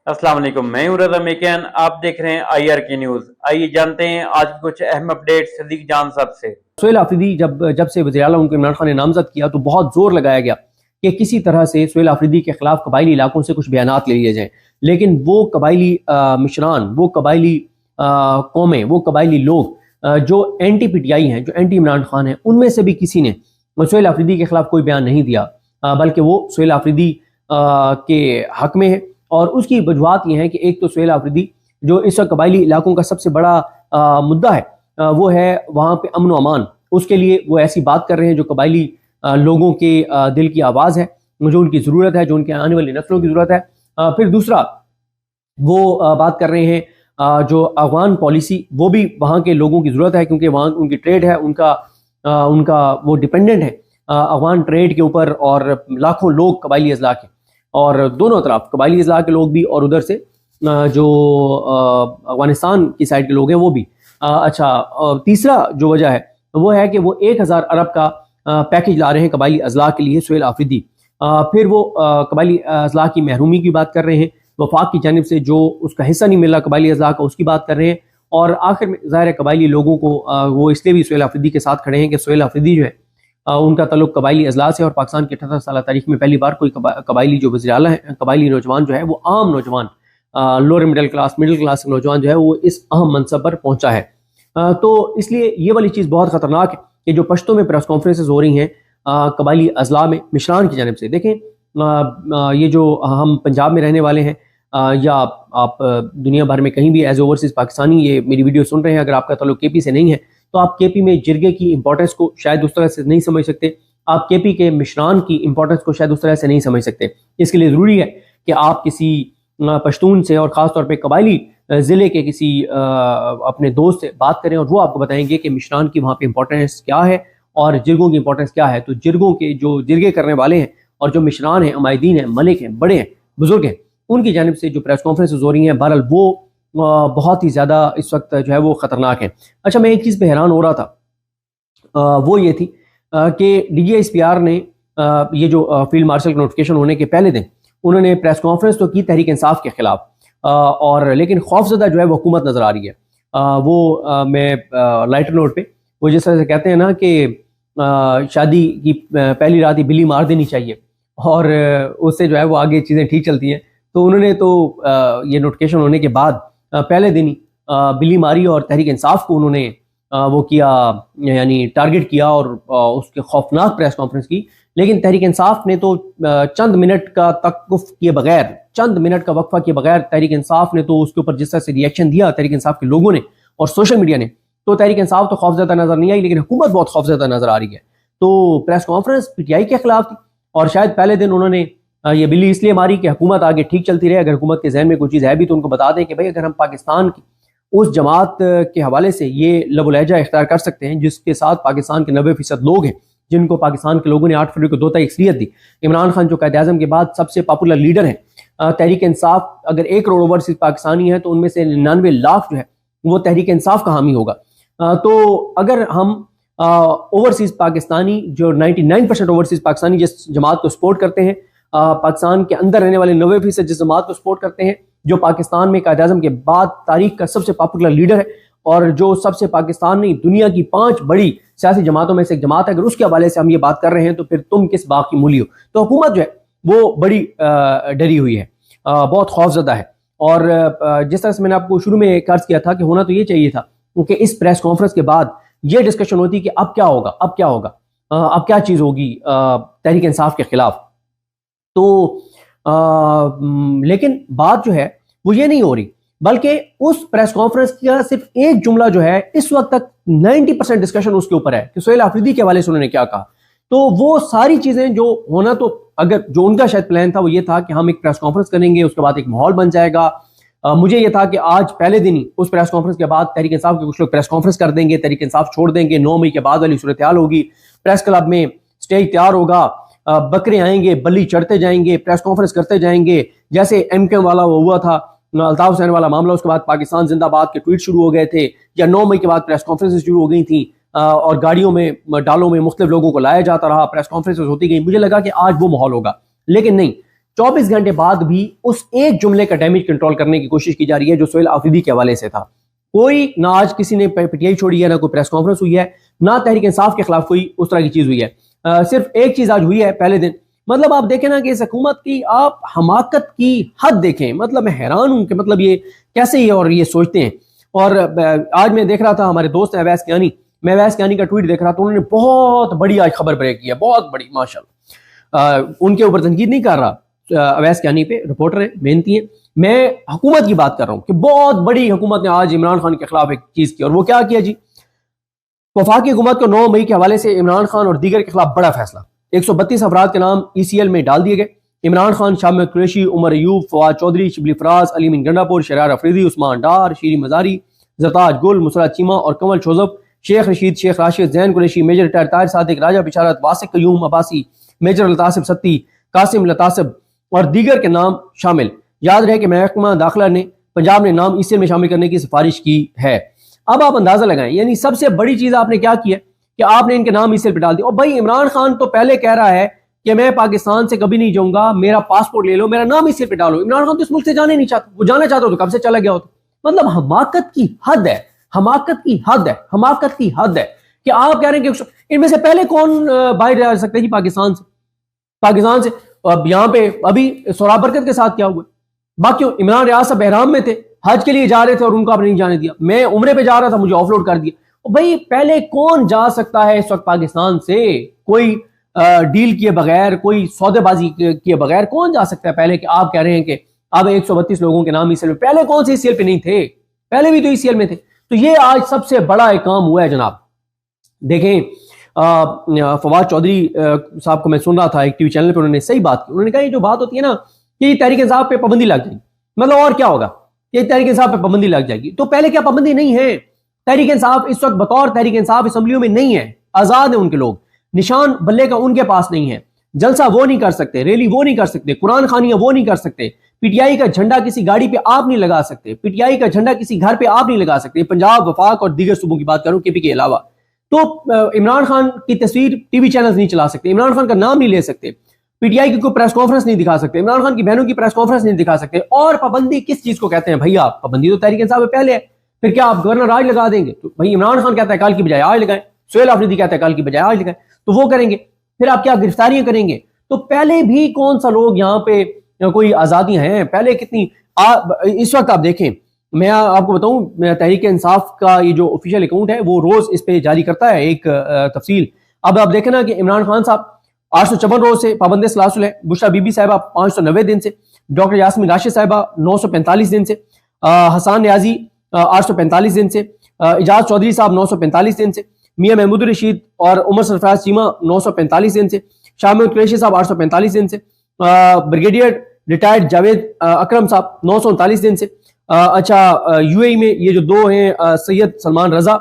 अस्सलाम वालेकुम, मैं हूं रज़ा मेकियान। आप देख रहे हैं IRK न्यूज़। आइए जानते हैं आज की कुछ अहम अपडेट सदीक जान साहब से। सोहेल आफरीदी जब से वज़ीर आला उनको इमरान खान ने नामजद किया तो बहुत जोर लगाया गया कि किसी तरह से सोहेल आफरीदी के खिलाफ कबायली इलाकों से कुछ बयानात ले लिए जाएं, लेकिन वो कबायली मिशरान, वो कबायली कौमें, वो कबायली लोग जो एंटी PTI हैं, जो एंटी इमरान खान हैं, उनमें से भी किसी ने सोहेल आफरीदी के खिलाफ कोई बयान नहीं दिया, बल्कि वो सोहेल आफरीदी के हक में है। और उसकी वजूहत ये हैं कि एक तो सोहेल आफरीदी जो इस वक्त कबायली इलाकों का सबसे बड़ा मुद्दा है, वो है वहाँ पे अमन व अमान। उसके लिए वो ऐसी बात कर रहे हैं जो कबायली लोगों के दिल की आवाज़ है, जो उनकी ज़रूरत है, जो उनके आने वाली नस्लों की ज़रूरत है। फिर दूसरा वो बात कर रहे हैं जो अफगान पॉलिसी, वो भी वहाँ के लोगों की ज़रूरत है, क्योंकि वहाँ उनकी ट्रेड है, उनका वो डिपेंडेंट है अफगान ट्रेड के ऊपर, और लाखों लोग कबायली अजला के, और दोनों तरफ कबायली अजला के लोग भी और उधर से जो अफगानिस्तान की साइड के लोग हैं वो भी। अच्छा, तीसरा जो वजह है वो है कि वो 1000 अरब का पैकेज ला रहे हैं कबायली अजला के लिए सोहेल आफरीदी। फिर वो कबायली अजला की महरूमी की बात कर रहे हैं, वफाक की जानिब से जो उसका हिस्सा नहीं मिला कबायली अजला का, उसकी बात कर रहे हैं। और आखिर में ज़ाहिर है कबायली लोगों को वो इसलिए भी सोहेल आफरीदी के साथ खड़े हैं कि सोहेल आफरीदी जो है उनका तल्लुक कबायली अजला से, और पाकिस्तान की 78 साल तारीख में पहली बार कोई कबायली जो वज़ीर आला है, कबायली नौजवान जो है वो आम नौजवान, लोअर मिडिल क्लास नौजवान जो है वो इस अहम मनसब पर पहुंचा है। तो इसलिए ये वाली चीज़ बहुत ख़तरनाक है कि जो पश्तों में प्रेस कॉन्फ्रेंसेज हो रही हैं कबायली अजला में मिशरान की जानिब से। देखें, ये जो हम पंजाब में रहने वाले हैं, या आप दुनिया भर में कहीं भी एज ओवरसीज़ पाकिस्तानी ये मेरी वीडियो सुन रहे हैं, अगर आपका ताल्लुक KP से नहीं है तो आप KP में जिरगे की इंपॉर्टेंस को शायद उस तरह से नहीं समझ सकते, आप KP के मिशरान की इंपॉर्टेंस को शायद उस तरह से नहीं समझ सकते। इसके लिए ज़रूरी है कि आप किसी पश्तून से, और ख़ास तौर पे कबायली ज़िले के किसी अपने दोस्त से बात करें, और वो आपको बताएंगे कि मिशरान की वहाँ पे इंपॉर्टेंस क्या है और जिरगों की इंपॉर्टेंस क्या है। तो जिरगों के जो जिरगे करने वाले हैं और जो मिशरान हैं, अमायदीन हैं, मलिक हैं, बड़े हैं, बुजुर्ग हैं, उनकी जानिब से जो प्रेस कॉन्फ्रेंस हो रही हैं, बहरहाल वो बहुत ही ज़्यादा इस वक्त जो है वो ख़तरनाक है। अच्छा, मैं एक चीज़ पे हैरान हो रहा था, वो ये थी कि DGSPR ने ये जो फील्ड मार्शल का नोटिफिकेशन होने के पहले दिन उन्होंने प्रेस कॉन्फ्रेंस तो की तहरीक इंसाफ के खिलाफ, और लेकिन खौफजदा जो है वो हुकूमत नज़र आ रही है। मैं लाइटर नोट पे वो जिस तरह से कहते हैं ना कि शादी की पहली रात ही बिल्ली मार देनी चाहिए, और उससे जो है वो आगे चीज़ें ठीक चलती हैं। तो उन्होंने तो ये नोटिफिकेशन होने के बाद पहले दिन ही बिल्ली मारी, और तहरीक इंसाफ को उन्होंने वो किया, यानी टारगेट किया, और उसके खौफनाक प्रेस कॉन्फ्रेंस की। लेकिन तहरीक इंसाफ ने तो चंद मिनट का तवक्कुफ किए बगैर, चंद मिनट का वक्फा किए बगैर, तहरीक इंसाफ ने तो उसके ऊपर जिस तरह से रिएक्शन दिया तहरीक इंसाफ के लोगों ने और सोशल मीडिया ने, तो तहरीक इंसाफ तो खौफजदा नजर नहीं आई, लेकिन हुकूमत बहुत खौफजदा नजर आ रही है। तो प्रेस कॉन्फ्रेंस PTI के खिलाफ थी, और शायद पहले दिन उन्होंने ये बिल्ली इसलिए मारी कि हुकूमत आगे ठीक चलती रहे। अगर हुकूमत के जहन में कोई चीज़ है भी तो उनको बता दें कि भाई अगर हम पाकिस्तान की उस जमात के हवाले से ये लबुलहजा इख्तियार कर सकते हैं जिसके साथ पाकिस्तान के 90% लोग हैं, जिनको पाकिस्तान के लोगों ने 8 फरवरी को 2 अक्सरियत दी, इमरान खान जो कायद-ए-आज़म के बाद सबसे पॉपुलर लीडर हैं, तहरीक इंसाफ अगर 1 करोड़ ओवरसीज पाकिस्तानी है तो उनमें से 99 लाख जो है वो तहरीक इंसाफ का हामी होगा। तो अगर हम ओवरसीज पाकिस्तानी जो 99% ओवरसीज पाकिस्तानी जिस जमात को सपोर्ट करते हैं, पाकिस्तान के अंदर रहने वाले 90% जिस जमात को सपोर्ट करते हैं, जो पाकिस्तान में कायद-ए-आज़म के बाद तारीख का सबसे पॉपुलर लीडर है, और जो सबसे पाकिस्तान नहीं दुनिया की 5 बड़ी सियासी जमातों में से एक जमात है, अगर उसके हवाले से हम ये बात कर रहे हैं तो फिर तुम किस बाग की मूली हो। तो हुकूमत जो है वो बड़ी डरी हुई है, बहुत खौफजदा है। और जिस तरह से मैंने आपको शुरू में कर्ज किया था कि होना तो ये चाहिए था, क्योंकि इस प्रेस कॉन्फ्रेंस के बाद ये डिस्कशन होती कि अब क्या होगा, अब क्या होगा, अब क्या चीज़ होगी तहरीक इंसाफ के खिलाफ। तो लेकिन बात जो है वो ये नहीं हो रही, बल्कि उस प्रेस कॉन्फ्रेंस का सिर्फ एक जुमला जो है इस वक्त तक 90% डिस्कशन उसके ऊपर है कि सोहेल आफरीदी के हवाले से उन्होंने क्या कहा। तो वो सारी चीजें जो होना, तो अगर जो उनका शायद प्लान था वो ये था कि हम एक प्रेस कॉन्फ्रेंस करेंगे, उसके बाद एक माहौल बन जाएगा। मुझे ये था कि आज पहले दिन ही उस प्रेस कॉन्फ्रेंस के बाद तहरीक इंसाफ के कुछ लोग प्रेस कॉन्फ्रेंस कर देंगे, तहरीक इंसाफ छोड़ देंगे, 9 मई के बाद वाली सूरत हाल होगी, प्रेस क्लब में स्टेज तैयार होगा, बकरे आएंगे, बल्ली चढ़ते जाएंगे, प्रेस कॉन्फ्रेंस करते जाएंगे, जैसे MKM वाला वो हुआ था, अल्ताफ हुसैन वाला मामला, उसके बाद पाकिस्तान जिंदाबाद के ट्वीट शुरू हो गए थे, या 9 मई के बाद प्रेस कॉन्फ्रेंस शुरू हो गई थी, और गाड़ियों में, डालों में मुख्तलिफ लोगों को लाया जाता रहा, प्रेस कॉन्फ्रेंस होती गई। मुझे लगा कि आज वो माहौल होगा, लेकिन नहीं। 24 घंटे बाद भी उस एक जुमले का डैमेज कंट्रोल करने की कोशिश की जा रही है जो सुहेल आफरीदी के हवाले से था। कोई ना आज किसी ने पीटीआई छोड़ी है, ना कोई प्रेस कॉन्फ्रेंस हुई है, ना तहरीक इंसाफ के खिलाफ कोई उस तरह की चीज हुई है। सिर्फ एक चीज आज हुई है पहले दिन। मतलब आप देखें ना कि इस हुकूमत की आप हमाकत की हद देखें। मतलब मैं हैरान हूं कि मतलब ये कैसे ये और ये सोचते हैं। और आज मैं देख रहा था हमारे दोस्त हैं अवैस कियानी, मैं अवैस कियानी का ट्वीट देख रहा था, उन्होंने बहुत बड़ी आज खबर ब्रेक की है, बहुत बड़ी माशाल्लाह। उनके ऊपर तनकीद नहीं कर रहा, अवैस कियानी पे रिपोर्टर है, मेहनती है, मैं हुकूमत की बात कर रहा हूं कि बहुत बड़ी हुकूमत ने आज इमरान खान के खिलाफ एक चीज की। और वो क्या किया जी, वफाकी हुकूमत को 9 मई के हवाले से इमरान खान और दीगर के खिलाफ बड़ा फैसला। 132 अफराद के नाम ECL में डाल दिए गए। इमरान खान, शामिद कुरैशी, उमर अयूब, फवाद चौधरी, शिबली फराज, अली मिन गंडापुर, शरार अफरीदी, उस्मान डार, शीरी मजारी, जरताज गुल, मुसरत चीमा और कमल शोजब, शेख रशीद, शेख राशिद, जैन कुरैशी, मेजर रिटायर ताहिर सादिक, राजा बिशारत, वासिक कयूम अब्बासी, मेजर लतासिब सत्ती, कासिम लतासिब और दीगर के नाम शामिल। याद रहे कि महकमा दाखिला ने पंजाब ने नाम ECL में शामिल करने की सिफारिश की है। अब आप अंदाजा लगाएं, यानी सबसे बड़ी चीज आपने क्या की है कि आपने इनके नाम ECL पे डाल दिया। और भाई इमरान खान तो पहले कह रहा है कि मैं पाकिस्तान से कभी नहीं जाऊंगा, मेरा पासपोर्ट ले लो, मेरा नाम ECL पे डालो। इमरान खान तो इस मुल्क से जाने नहीं चाहता, वो जाना चाहता तो कब से चला गया होता। मतलब हमाकत की हद है, हमाकत की हद है, हमाकत की हद है कि आप कह रहे हैं कि इनमें से पहले कौन बाहर जा सकते हैं जी पाकिस्तान से। पाकिस्तान से अब यहाँ पे अभी सोहराब बरकत के साथ क्या हुआ, बाकी इमरान रियाज साहब बहराम में थे, हज के लिए जा रहे थे और उनको आपने नहीं जाने दिया। मैं उम्रे पे जा रहा था, मुझे ऑफलोड कर दिया। भाई पहले कौन जा सकता है इस वक्त पाकिस्तान से, कोई डील किए बगैर, कोई सौदेबाजी किए बगैर कौन जा सकता है पहले, कि आप कह रहे हैं कि अब 132 लोगों के नाम ECL में, पहले कौन से ECL पे नहीं थे, पहले भी तो ECL में थे। तो ये आज सबसे बड़ा एक काम हुआ है जनाब। देखें फवाद चौधरी साहब को मैं सुन रहा था एक टीवी चैनल पे, उन्होंने सही बात की। उन्होंने कहा ये जो बात होती है ना कि तहरीक इंसाफ पे पाबंदी लग जाएगी, मतलब और क्या होगा, ये तहरीक इंसाफ पे पाबंदी लग जाएगी। तो पहले क्या पाबंदी नहीं है? तहरीक इंसाफ इस वक्त बतौर तहरीक इंसाफ असेंबलियों में नहीं है, आजाद है उनके लोग, निशान बल्ले का उनके पास नहीं है, जलसा वो नहीं कर सकते, रैली वो नहीं कर सकते, कुरान खानियां वो नहीं कर सकते, PTI का झंडा किसी गाड़ी पे आप नहीं लगा सकते, PTI का झंडा किसी घर पे आप नहीं लगा सकते, पंजाब, वफाक और दीगर सूबों की बात करूं KP के अलावा। तो इमरान खान की तस्वीर टीवी चैनल नहीं चला सकते, इमरान खान का नाम नहीं ले सकते, PTI की कोई प्रेस कॉन्फ्रेंस नहीं दिखा सकते, इमरान खान की बहनों की प्रेस कॉन्फ्रेंस नहीं दिखा सकते। और पाबंदी किस चीज को कहते हैं भैया? पाबंदी तो तहरीक इंसाफ पहले है, फिर क्या आप गवर्नर आज लगा देंगे? तो भाई इमरान खान कहता है कल की बजाय आज लगाएं, सुहेल आफरीदी कहता है कल की बजाय आज लगाएं, तो वो करेंगे। फिर आप क्या गिरफ्तारियां करेंगे? तो पहले भी कौन सा लोग यहाँ पे कोई आजादियां हैं पहले कितनी इस वक्त आप देखें, मैं आपको बताऊं, तहरीक इंसाफ का ये जो ऑफिशियल अकाउंट है वो रोज इस पे जारी करता है एक तफसील। अब आप देखें ना कि इमरान खान साहब 854 रोज से पाबंद सलासुल है, बुशरा बीबी साहिबा 590 दिन से, डॉक्टर यास्मीन राशिद साहिबा 945 दिन से, हसान न्याजी 845 दिन से, इजाज चौधरी साहब 945 दिन से, मियां महमूद रशीद और उमर सरफराज चीमा 945 दिन से, शामिद कुरैशी साहब 845 दिन से, ब्रिगेडियर रिटायर्ड जावेद अकरम साहब 939 दिन से। अच्छा UAE में ये जो दो हैं सैयद सलमान रजा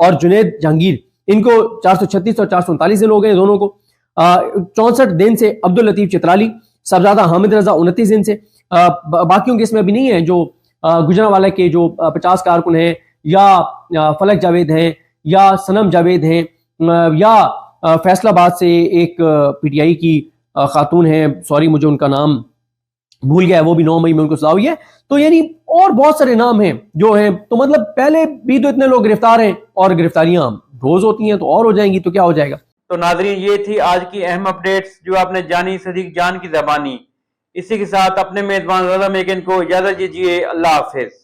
और जुनैद जहांगीर, इनको 436 और 439 दिन हो गए दोनों को। 64 दिन से अब्दुल लतीफ चित्राली, साहबजादा हामिद रजा 29 दिन से। बाकियों के इसमें अभी नहीं है, जो गुजरांवाला के जो 50 कारकुन हैं, या फलक जावेद हैं, या सनम जावेद हैं, या फैसलाबाद से एक PTI की खातून है, सॉरी मुझे उनका नाम भूल गया है, वो भी 9 मई में उनको सजा हुई है। तो यानी और बहुत सारे नाम हैं जो हैं। तो मतलब पहले भी तो इतने लोग गिरफ्तार हैं और गिरफ्तारियां रोज होती हैं, तो और हो जाएंगी तो क्या हो जाएगा। तो नाजरीन ये थी आज की अहम अपडेट्स जो आपने जानी सदीक जान की ज़बानी। इसी के साथ अपने मेजबान रज़ा मेकिन को इजाजत दीजिए। अल्लाह हाफिज।